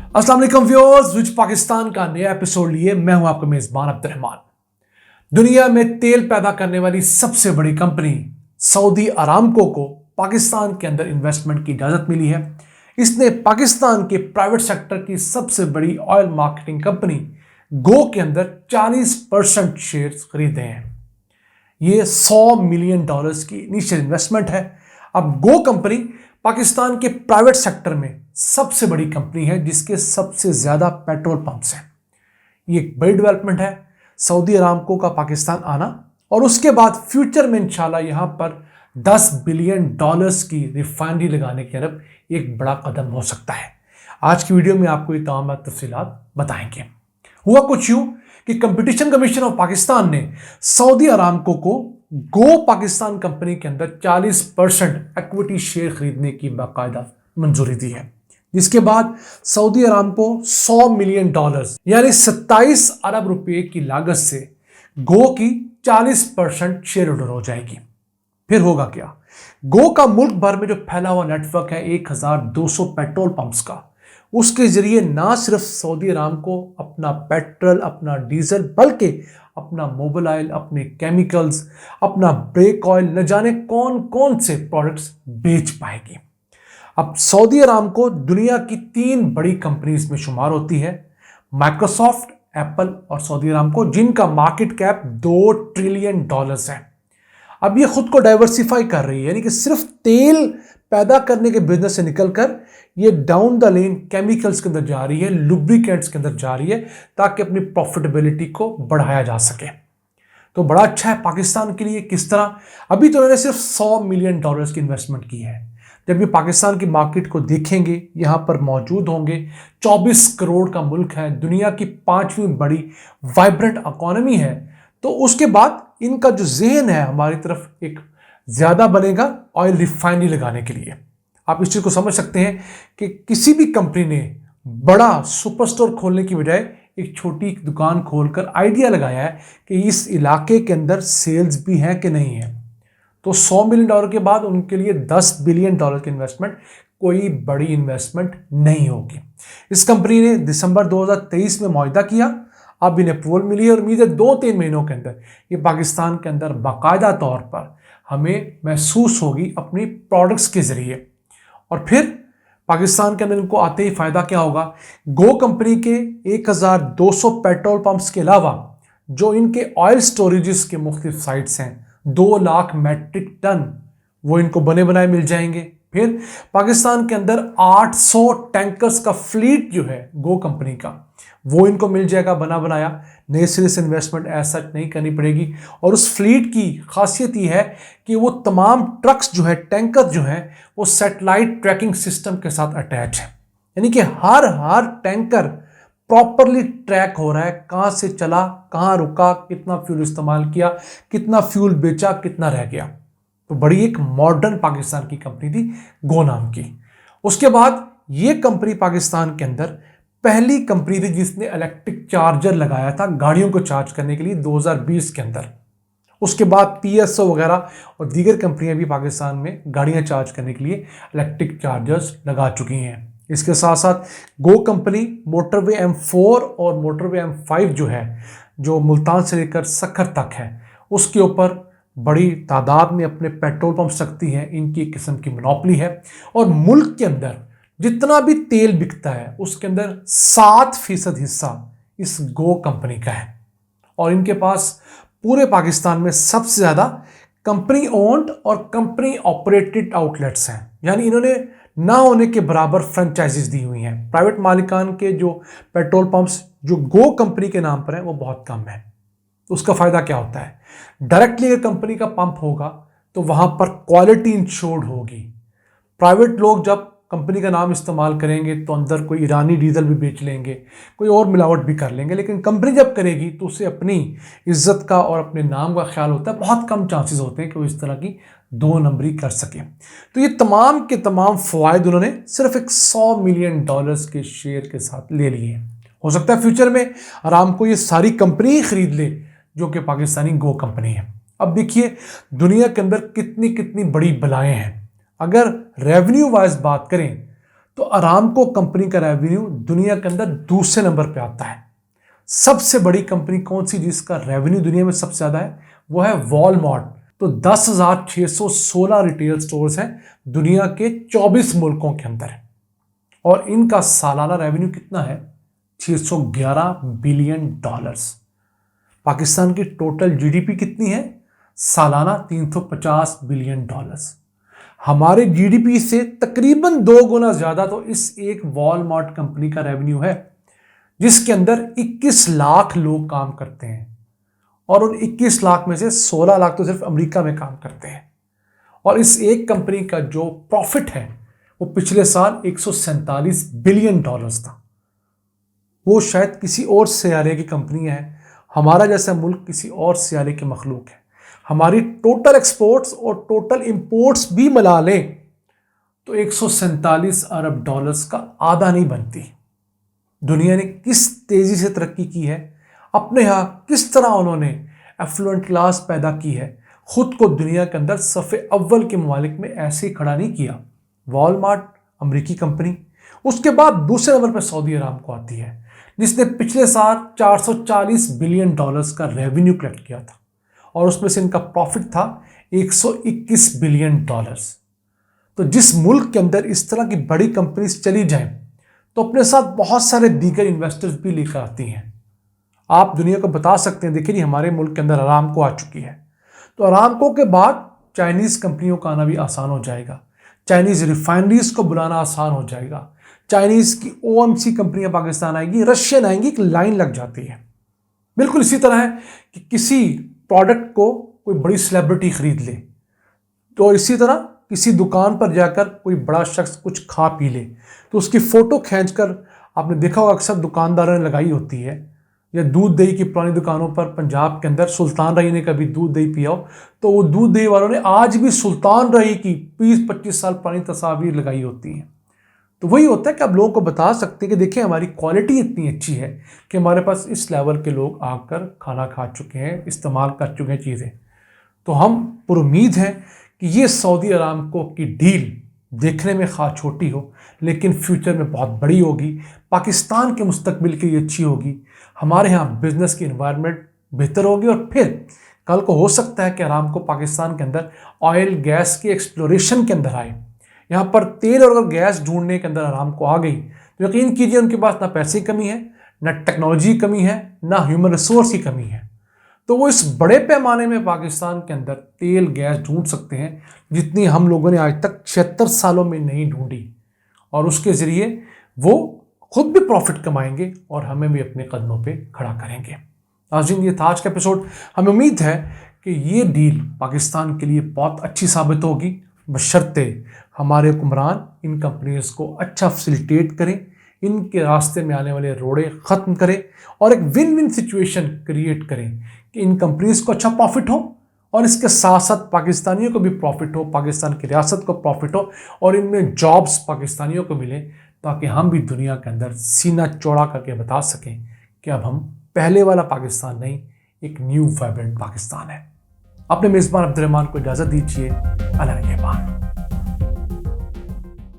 अस्सलाम वालेकुम व्यूअर्स, विच पाकिस्तान का नया एपिसोड लिए मैं हूं आपका मेजबान अब्दुर्रहमान। दुनिया में तेल पैदा करने वाली सबसे बड़ी कंपनी सऊदी अरामको को पाकिस्तान के अंदर इन्वेस्टमेंट की इजाजत मिली है। इसने पाकिस्तान के प्राइवेट सेक्टर की सबसे बड़ी ऑयल मार्केटिंग कंपनी गो के अंदर 40% शेयर्स खरीदे हैं। ये $100 मिलियन की इनिशियल इन्वेस्टमेंट है। अब गो कंपनी पाकिस्तान के प्राइवेट सेक्टर में सबसे बड़ी कंपनी है जिसके सबसे ज्यादा पेट्रोल पंप्स हैं। ये एक बड़ी डेवलपमेंट है सऊदी अरामको का पाकिस्तान आना, और उसके बाद फ्यूचर में इंशाल्लाह यहां पर $10 बिलियन की रिफाइनरी लगाने की तरफ एक बड़ा कदम हो सकता है। आज की वीडियो में आपको ये तमाम तफसीलात बताएंगे। हुआ कुछ यूं कि कंपटीशन कमीशन ऑफ पाकिस्तान ने सऊदी अरामको को गो पाकिस्तान कंपनी के अंदर 40% इक्विटी शेयर खरीदने की बाकायदा मंजूरी दी है, जिसके बाद सऊदी अरामको $100 मिलियन यानी 27 अरब रुपए की लागत से गो की 40% शेयर होल्डर हो जाएगी। फिर होगा क्या? गो का मुल्क भर में जो फैला हुआ नेटवर्क है 1200 पेट्रोल पंप्स का, उसके जरिए ना सिर्फ सऊदी अरामको अपना पेट्रोल, अपना डीजल, बल्कि अपना मोबिल ऑयल, अपने केमिकल्स, अपना ब्रेक ऑयल, न जाने कौन कौन से प्रोडक्ट्स बेच पाएगी। अब सऊदी अरामको दुनिया की 3 बड़ी कंपनीज में शुमार होती है, माइक्रोसॉफ्ट, एप्पल और सऊदी अरामको, जिनका मार्केट कैप $2 ट्रिलियन है। अब ये खुद को डाइवर्सिफाई कर रही है, यानी कि सिर्फ तेल पैदा करने के बिजनेस से निकलकर ये डाउन द लेन केमिकल्स के अंदर जा रही है, लुब्रिकेंट्स के अंदर जा रही है, ताकि अपनी प्रॉफिटेबिलिटी को बढ़ाया जा सके। तो बड़ा अच्छा है पाकिस्तान के लिए। किस तरह? अभी तो उन्होंने सिर्फ $100 मिलियन की इन्वेस्टमेंट की है। जब ये पाकिस्तान की मार्केट को देखेंगे, यहां पर मौजूद होंगे, 24 करोड़ का मुल्क है, दुनिया की 5वीं बड़ी वाइब्रेंट इकोनॉमी है, तो उसके बाद इनका जो ज़हन है हमारी तरफ एक ज़्यादा बनेगा ऑयल रिफाइनरी लगाने के लिए। आप इस चीज़ को समझ सकते हैं कि किसी भी कंपनी ने बड़ा सुपर स्टोर खोलने की बजाय एक छोटी दुकान खोलकर आइडिया लगाया है कि इस इलाके के अंदर सेल्स भी हैं कि नहीं है। तो $100 मिलियन के बाद उनके लिए $10 बिलियन की इन्वेस्टमेंट कोई बड़ी इन्वेस्टमेंट नहीं होगी। इस कंपनी ने दिसंबर 2023 में मुआहदा किया, अब इन्हें अप्रूवल मिली है और उम्मीद है 2-3 महीनों के अंदर ये पाकिस्तान के अंदर बाकायदा तौर पर हमें महसूस होगी अपनी प्रोडक्ट्स के जरिए। और फिर पाकिस्तान के अंदर इनको आते ही फायदा क्या होगा? गो कंपनी के 1200 पेट्रोल पंप्स के अलावा जो इनके ऑयल स्टोरेजेस के मुख्तलिफ साइट्स हैं, 2 लाख मैट्रिक टन वो इनको बने बनाए मिल जाएंगे। फिर पाकिस्तान के अंदर 800 टैंकर्स का फ्लीट जो है गो कंपनी का, वो इनको मिल जाएगा बना बनाया। नए सिरे से इन्वेस्टमेंट ऐसा नहीं करनी पड़ेगी। और उस फ्लीट की खासियत ये है कि वो तमाम ट्रक्स जो है, टैंकर जो है, वो सैटेलाइट ट्रैकिंग सिस्टम के साथ अटैच है, यानी कि हर टैंकर प्रॉपरली ट्रैक हो रहा है, कहाँ से चला, कहाँ रुका, कितना फ्यूल इस्तेमाल किया, कितना फ्यूल बेचा, कितना रह गया। तो बड़ी एक मॉडर्न पाकिस्तान की कंपनी थी गो नाम की। उसके बाद ये कंपनी पाकिस्तान के अंदर पहली कंपनी थी जिसने इलेक्ट्रिक चार्जर लगाया था गाड़ियों को चार्ज करने के लिए 2020 के अंदर। उसके बाद पीएसओ वगैरह और दीगर कंपनियां भी पाकिस्तान में गाड़ियां चार्ज करने के लिए इलेक्ट्रिक चार्जर्स लगा चुकी हैं। इसके साथ साथ गो कंपनी मोटरवे M4 और मोटरवे M5 जो है, जो मुल्तान से लेकर सक्खर तक है, उसके ऊपर बड़ी तादाद में अपने पेट्रोल पंप रखती है। इनकी एक किस्म की मोनोपोली है और मुल्क के अंदर जितना भी तेल बिकता है उसके अंदर 7% हिस्सा इस गो कंपनी का है। और इनके पास पूरे पाकिस्तान में सबसे ज़्यादा कंपनी ओन्ड और कंपनी ऑपरेटेड आउटलेट्स हैं, यानी इन्होंने ना होने के बराबर फ्रेंचाइजीज दी हुई हैं। प्राइवेट मालिकान के जो पेट्रोल पंप्स जो गो कंपनी के नाम पर हैं वो बहुत कम है। उसका फ़ायदा क्या होता है? डायरेक्टली अगर कंपनी का पंप होगा तो वहाँ पर क्वालिटी इंश्योर्ड होगी। प्राइवेट लोग जब कंपनी का नाम इस्तेमाल करेंगे तो अंदर कोई ईरानी डीजल भी बेच लेंगे, कोई और मिलावट भी कर लेंगे, लेकिन कंपनी जब करेगी तो उसे अपनी इज्जत का और अपने नाम का ख्याल होता है। बहुत कम चांसेस होते हैं कि वो इस तरह की 2 नंबरी कर सके। तो ये तमाम के तमाम फ़वाद उन्होंने सिर्फ एक $100 मिलियन के शेयर के साथ ले लिए। हो सकता है फ्यूचर में अरामको ये सारी कंपनी ही खरीद ले जो कि पाकिस्तानी गो कंपनी है। अब देखिए दुनिया के अंदर कितनी कितनी बड़ी बलाएं हैं। अगर रेवेन्यू वाइज बात करें तो अरामको कंपनी का रेवेन्यू दुनिया के अंदर दूसरे नंबर पे आता है। सबसे बड़ी कंपनी कौन सी जिसका रेवेन्यू दुनिया में सबसे ज़्यादा है, वो है वॉलमार्ट। तो 10,616 रिटेल स्टोर्स हैं दुनिया के 24 मुल्कों के अंदर, और इनका सालाना रेवेन्यू कितना है, 611 बिलियन डॉलर्स। पाकिस्तान की टोटल जीडीपी कितनी है, सालाना 350 बिलियन डॉलर्स। हमारे जीडीपी से तकरीबन 2 गुना ज़्यादा तो इस एक वॉलमार्ट कंपनी का रेवेन्यू है, जिसके अंदर 21 लाख लोग काम करते हैं, और उन 21 लाख में से 16 लाख तो सिर्फ अमेरिका में काम करते हैं। और इस एक कंपनी का जो प्रॉफिट है वो पिछले साल 147 बिलियन डॉलर्स था। वो शायद किसी और सियारे की कंपनी है, हमारा जैसा मुल्क किसी और सियारे के मखलूक है। हमारी टोटल एक्सपोर्ट्स और टोटल इंपोर्ट्स भी मिला लें तो 147 अरब डॉलर्स का आधा नहीं बनती। दुनिया ने किस तेजी से तरक्की की है, अपने यहाँ किस तरह उन्होंने एफ्लुएंट क्लास पैदा की है, खुद को दुनिया के अंदर सफ़े अव्वल के ममालिक में ऐसे ही खड़ा नहीं किया। वॉलमार्ट अमेरिकी कंपनी, उसके बाद दूसरे नंबर पर सऊदी अरामको आती है, जिसने पिछले साल 440 बिलियन डॉलर्स का रेवेन्यू कलेक्ट किया था, और उसमें से इनका प्रॉफिट था 121 बिलियन डॉलर्स। तो जिस मुल्क के अंदर इस तरह की बड़ी कंपनीज चली जाएं तो अपने साथ बहुत सारे दीगर इन्वेस्टर्स भी लेकर आती हैं। आप दुनिया को बता सकते हैं, देखिए हमारे मुल्क के अंदर अरामको आ चुकी है, तो अरामको के बाद चाइनीज़ कंपनियों का आना भी आसान हो जाएगा, चाइनीज़ रिफाइनरीज को बुलाना आसान हो जाएगा, चाइनीज़ की ओएमसी कंपनियां पाकिस्तान आएगी, रशियन आएंगी, एक लाइन लग जाती है। बिल्कुल इसी तरह है कि किसी प्रोडक्ट को कोई बड़ी सेलिब्रिटी खरीद ले, तो इसी तरह किसी दुकान पर जाकर कोई बड़ा शख्स कुछ खा पी ले तो उसकी फ़ोटो खींचकर, आपने देखा होगा अक्सर दुकानदारों ने लगाई होती है, या दूध दही की पुरानी दुकानों पर पंजाब के अंदर सुल्तान रही ने कभी दूध दही पिया हो तो वो दूध दही वालों ने आज भी सुल्तान रही की 20-25 साल पुरानी तस्वीर लगाई होती हैं। तो वही होता है कि आप लोगों को बता सकते हैं कि देखिए हमारी क्वालिटी इतनी अच्छी है कि हमारे पास इस लेवल के लोग आकर खाना खा चुके हैं, इस्तेमाल कर चुके हैं चीज़ें। तो हम पुरुमीद हैं कि ये सऊदी अरामको की डील देखने में खा छोटी हो लेकिन फ्यूचर में बहुत बड़ी होगी, पाकिस्तान के मुस्तकबिल के लिए अच्छी होगी, हमारे यहाँ बिजनेस की एनवायरनमेंट बेहतर होगी, और फिर कल को हो सकता है कि अरामको पाकिस्तान के अंदर ऑयल गैस की एक्सप्लोरेशन के अंदर आए। यहाँ पर तेल और अगर गैस ढूंढने के अंदर अरामको आ गई तो यकीन कीजिए उनके पास ना पैसे की कमी है, ना टेक्नोलॉजी की कमी है, ना ह्यूमन रिसोर्स की कमी है। तो वो इस बड़े पैमाने में पाकिस्तान के अंदर तेल गैस ढूंढ सकते हैं जितनी हम लोगों ने आज तक 76 सालों में नहीं ढूंढी, और उसके ज़रिए वो खुद भी प्रॉफिट कमाएंगे और हमें भी अपने कदमों पे खड़ा करेंगे। नाज़रीन, ये था आज का एपिसोड। हमें उम्मीद है कि ये डील पाकिस्तान के लिए बहुत अच्छी साबित होगी, बशर्ते हमारे हुक्मरान इन कंपनीज को अच्छा फैसिलिटेट करें, इनके रास्ते में आने वाले रोड़े ख़त्म करें और एक विन विन सिचुएशन क्रिएट करें कि इन कंपनीज को अच्छा प्रॉफिट हो और इसके साथ साथ पाकिस्तानियों को भी प्रॉफिट हो, पाकिस्तान की रियासत को प्रॉफिट हो, और इनमें जॉब्स पाकिस्तानियों को मिले, ताकि हम भी दुनिया के अंदर सीना चौड़ा करके बता सकें कि अब हम पहले वाला पाकिस्तान नहीं, एक न्यू वाइब्रेंट पाकिस्तान है। अपने मेज़बान अब्दुल रहमान को इजाज़त दीजिए। अल्लाह के बाद।